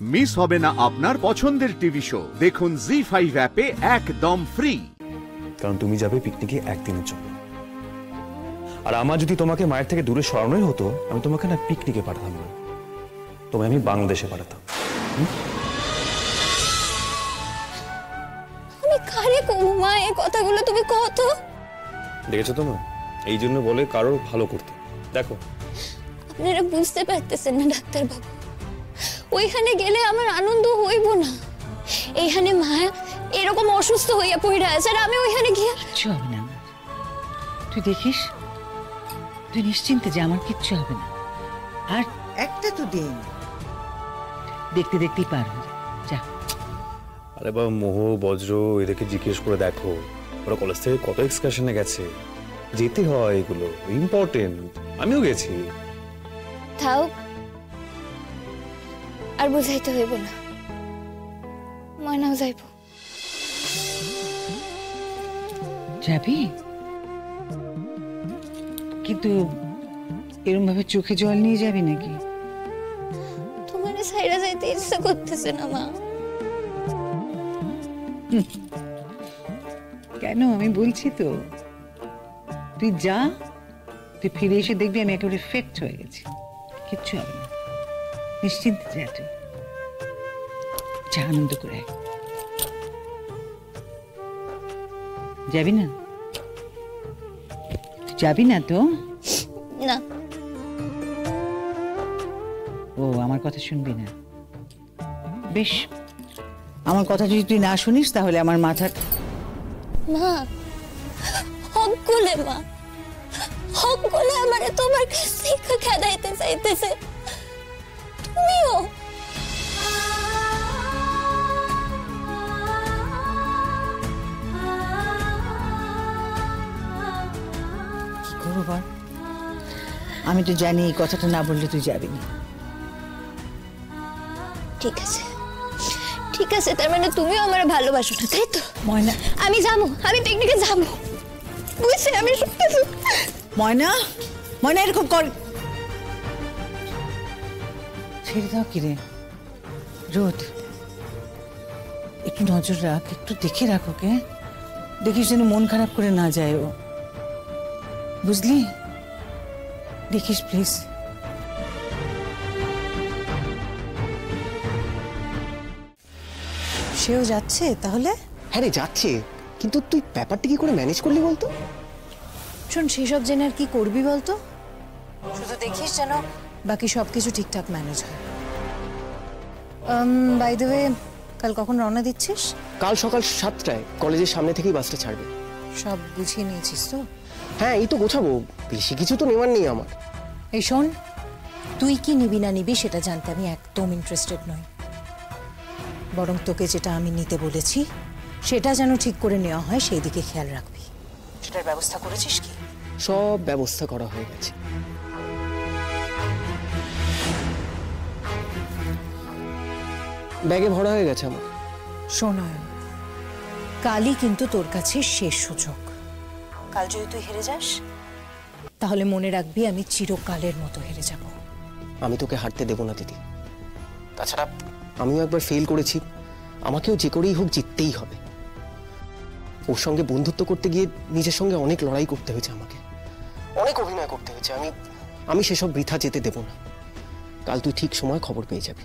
Miss হবে না আপনার পছন্দের টিভি শো। দেখুন জি5 অ্যাপে একদম ফ্রি। কারণ তুমি যাবে পিকনিকে একদিনের জন্য, আর আমার যদি তোমাকে মায়ের থেকে দূরে সরানোই হতো, আমি তোমাকে না পিকনিকে পাঠাতাম না, তোমায় আমি বাংলাদেশে পাঠাতাম। আমি কারে কমু মা এই কথাগুলো? তুমি কত দেখেছো তো মা, এই জন্য বলে কারোর ভালো করতে। দেখো আপনারা বুঝতে পারতেছেন না ডাক্তার বাবু, ওইখানে গেলে আমার আনন্দ হইব না। এইখানে মা এরকম অসুস্থ হইয়া পড়ে আছে, আর আমি ওইখানে গিয়ে কিচ্ছু হবে না আমার। তুই দেখিস, তুই নিশ্চিন্তে যে আমার কিচ্ছু হবে না। আর একটা তো দিন দেখতে দেখতেই পার হয়ে যা। আরে বাবা, মোহ বজ্র এদেরকে জিজ্ঞেস করে দেখো, ওরা কলেজ থেকে কত এক্সকারশনে গেছে। যেতে হয়, এগুলো ইম্পর্টেন্ট। আমিও গেছি। থাও, আর বুঝাইতে হইব না, ময়নাও যাইব। যাবি? কিন্তু এরকম ভাবে চোখে জল নিয়ে যাবি নাকি? তোমার সাইরা যাইতে ইচ্ছা করতেছে না মা। কেন? আমি বলছি তো, তুই যা, তুই ফিরে এসে দেখবি আমি একেবারে ফিট হয়ে গেছি, কিচ্ছু হবে না। নিশ্চিন্তে যা, তুই যা, আনন্দ করে যাবি না? তুই যাবি না তো? না। ও আমার কথা শুনবি না? বেশ, আমার কথা যদি তুই না শুনিস তাহলে আমার মাথা। মা হকগুলে, মা হকগুলে আমারে তোমার কাছ থেকে খেদাইতে চাইতেছে। তুমিও কি করবো বল? আমি তো জানি এই কথাটা না বললে তুই যাবি না। ঠিক আছে, ঠিক আছে, তার মানে তুমিও আমার ভালোবাসো না, তাই তো? ময়না, আমি যাবো, আমি পিকনিকে যাবো, বুঝছি আমি সব কিছু। ময়না, ময়না এরকম কর। ছেড়ে দাও। কিরে রোদ, একটু নজর রাখ, একটু দেখে রাখ ওকে। দেখিস যেন মন খারাপ করে না যায় ও, বুঝলি? দেখিস প্লিজ। সেও যাচ্ছে তাহলে? হ্যাঁ রে, যাচ্ছে, কিন্তু তুই ব্যাপারটা কি করে ম্যানেজ করলি বলতো? শোন, সেসব জেনে আর কি করবি বলতো? শুধু দেখিস যেন বাকি সবকিছু ঠিকঠাক ম্যানেজ হয়। বাই দ্য ওয়ে, কাল কখন রওনা দিচ্ছিস? কাল সকাল 7টায় কলেজের সামনে থেকেই বাসটা ছাড়বে। সব গুছিয়ে নিয়েছিস তো? হ্যাঁ, এই তো গোছাবো, বেশি কিছু তো নেওয়ার নেই আমার। এই শোন, তুই কি নিবি না নিবি সেটা জানতে আমি একদম ইন্টারেস্টেড নই, বরং তোকে যেটা আমি নিতে বলেছি সেটা যেন ঠিক করে নেওয়া হয় সেই দিকে খেয়াল রাখবি। সেটার ব্যবস্থা করেছিস কি? সব ব্যবস্থা করা হয়ে গেছে। ব্যাগে ভরা হয়ে গেছে আমার। শোন, কালই কিন্তু তোর কাছে শেষ সুযোগ। কাল যদি তুই হেরে যাস তাহলে মনে রাখবি আমি চিরকালের মতো হেরে যাব। আমি তোকে হারতে দেব না দিদি। তাছাড়া আমিও একবার ফেল করেছি, আমাকেও যে করেই হোক জিততেই হবে। ওর সঙ্গে বন্ধুত্ব করতে গিয়ে নিজের সঙ্গে অনেক লড়াই করতে হয়েছে, আমাকে অনেক অভিনয় করতে হয়েছে। আমি সেসব বৃথা যেতে দেব না। কাল তুই ঠিক সময় খবর পেয়ে যাবি।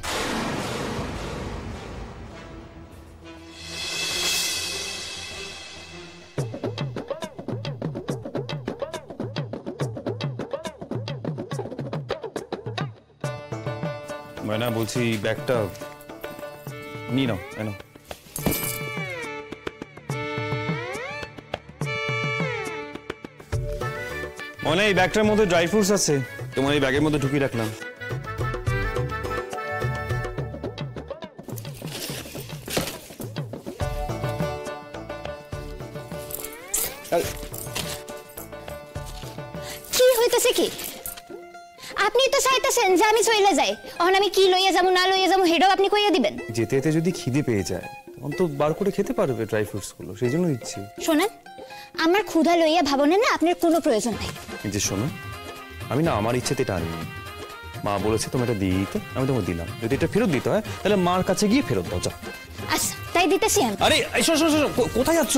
ময়না, বলছি ব্যাগটা নিয়ে নাও। এনো, মনে এই ব্যাগটার মধ্যে ড্রাই ফ্রুটস আছে, তোমার এই ব্যাগের মধ্যে ঢুকিয়ে রাখলাম। কি হইতেছে কি? আপনি তো চাইতেছেন যে আমি চলে যাই, এখন আমি কি লইয়া যাবো না লইয়া যাবো হেডাও আপনি কইয়া দিবেন। যেতে যেতে যদি খিদে পেয়ে যায় তখন তো বার করে খেতে পারবে ড্রাই ফ্রুটস গুলো, সেই জন্য দিচ্ছি। শোনেন, আমার ক্ষুধা লইয়া ভাবনের না আপনার কোনো প্রয়োজন নাই। এই যে শোনো, আমি না আমার ইচ্ছেতে এটা আনিনি, মা বলেছে তুমি এটা দিয়ে দিতে, আমি তোমাকে দিলাম। যদি এটা ফেরত দিতে হয় তাহলে মার কাছে গিয়ে ফেরত দাও, যাও। আচ্ছা তাই দিতেছি আমি। আরে শোনো শোনো শোনো, কোথায় যাচ্ছ?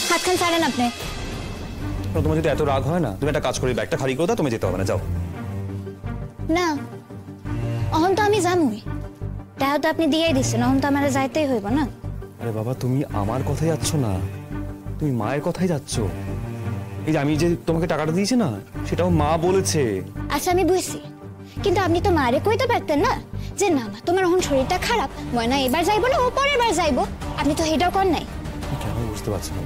হাতখান ছাড়েন আপনি। তোমার যদি এত রাগ হয় না, তুমি একটা কাজ করে ব্যাগটা খালি করে দাও, তুমি যেতে হবে না, যাও। না অহন তো আমি জানুই, টাকা তো আপনি দিয়েই দিচ্ছেন, অহন তো আমার যাইতেই হইব না। আরে বাবা, তুমি আমার কথাই যাচ্ছ না, তুমি মায়ের কথাই যাচ্ছ। এই যে আমি যে তোমাকে টাকাটা দিয়েছি না, সেটাও মা বলেছে। আচ্ছা আমি বুঝছি, কিন্তু আপনি তো মারে কইতে পারতেন না যে না মা তোমার এখন শরীরটা খারাপ, ময়না এবার যাইবো না ও পরের বার যাইবো, আপনি তো এটাও কর নাই। কেন বুঝতে পারছো না?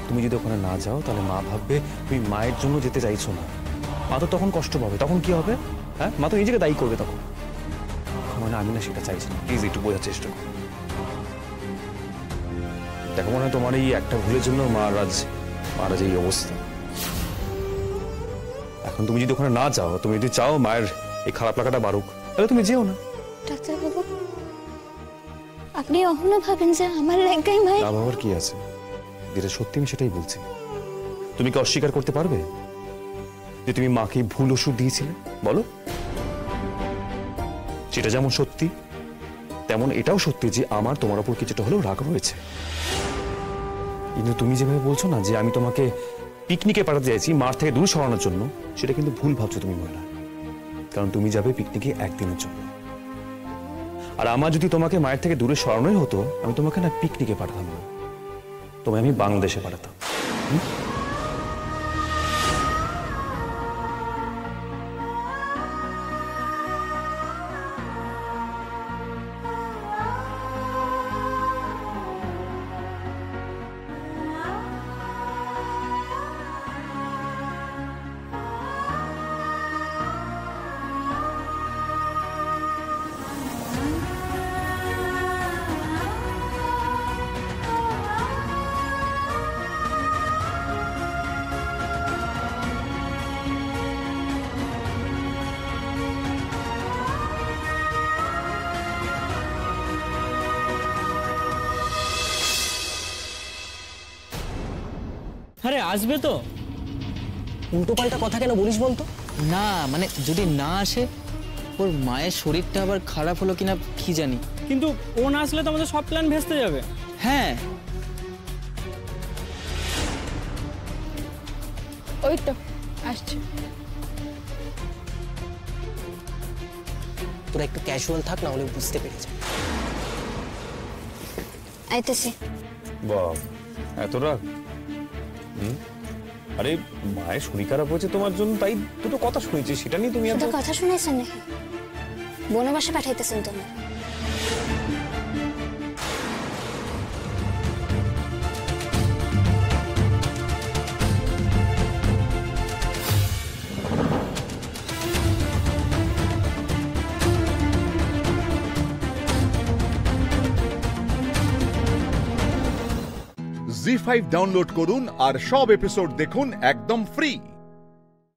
তুমি যদি ওখানে না যাও তাহলে মা ভাববে তুমি মায়ের জন্য যেতে চাইছো না। মা তো তখন কষ্ট পাবে, তখন কি হবে? হ্যাঁ, মা তো নিজেকে দায়ী করবে তখন। মানে আমি না সেটা চাইছি না, প্লিজ একটু বোঝার চেষ্টা করো। দেখো মনে হয় তোমার এই একটা ভুলের জন্য মারা এই অবস্থা। এখন তুমি যদি ওখানে না যাও, তুমি যদি চাও মায়ের এই খারাপ লাগাটা বাড়ুক, তাহলে তুমি যেও না। ডাক্তার বাবু আপনি অহনো ভাবেন যে আমার লাগাই মাই? না বাবার কি আছে, যেটা সত্যি আমি সেটাই বলছি। তুমি কি অস্বীকার করতে পারবে যে তুমি মাকে ভুল ওষুধ দিয়েছিলে? বলো। সেটা যেমন সত্যি তেমন এটাও সত্যি যে আমার তোমার উপর কিছুটা হলেও রাগ রয়েছে। কিন্তু তুমি যেভাবে বলছো না যে আমি তোমাকে পিকনিকে পাঠাতে চাইছি মার থেকে দূর সরানোর জন্য, সেটা কিন্তু ভুল ভাবছো তুমি মহিলা। কারণ তুমি যাবে পিকনিকে একদিনের জন্য, আর আমার যদি তোমাকে মায়ের থেকে দূরে সরানোই হতো, আমি তোমাকে না পিকনিকে পাঠাতাম না, তোমায় আমি বাংলাদেশে পাঠাতাম। আরে আসবে তো। উল্টো পাল্টা কথা কেন বলিস বলতো? না মানে যদি না আসে, ওর মায়ের শরীরটা আবার খারাপ হলো কিনা কি জানি। কিন্তু ও না আসলে তো আমাদের সব প্ল্যান ভেস্তে যাবে। হ্যাঁ ওই তো আসছে। তোরা একটু ক্যাজুয়াল থাক, না হলে বুঝতে পেরে যাবে। আইতেছি। বাহ, এত রাগ? আরে মায়ের শরীর খারাপ হয়েছে তোমার জন্য, তাই দুটো কথা শুনেছি, সেটা নিয়ে তুমি শুধু কথা শুনেছেন নাকি বনবাসে পাঠাইতেছেন তোমার? জি5 ডাউনলোড করুন আর সব এপিসোড দেখুন একদম ফ্রি।